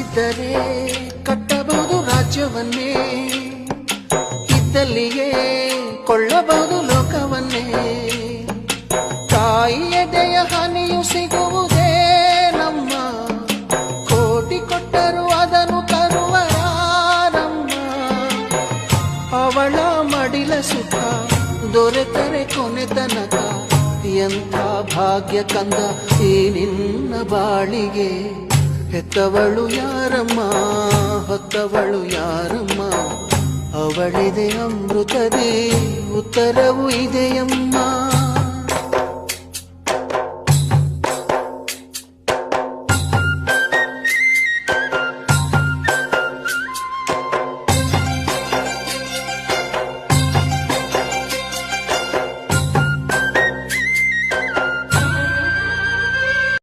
ಮನಸ್ಸಿದ್ದರೆ ಕಟ್ಟಬಹುದು ರಾಜ್ಯವನ್ನೇ, ಇದ್ದಲ್ಲಿಯೇ ಕೊಳ್ಳಬಹುದು ಲೋಕವನ್ನೇ. ತಾಯಿಯ ದಯ ಹನಿಯು ಸಿಗುವುದೇ ನಮ್ಮ, ಕೋಟಿ ಕೊಟ್ಟರು ಅದನ್ನು ತರುವ ಯಾರಮ್ಮ. ಅವಳ ಮಡಿಲ ಸುಖ ದೊರೆತರೆ ಕೊನೆ ತನಕ, ಎಂಥ ಭಾಗ್ಯ ಕಂದ ಈ ನಿನ್ನ ಬಾಳಿಗೆ. ಹೆತ್ತವಳು ಯಾರಮ್ಮ, ಹೊತ್ತವಳು ಯಾರಮ್ಮ, ಅವಳಿದೆ ಅಮೃತದೇ ಉತ್ತರವು ಇದೆಯಮ್ಮ.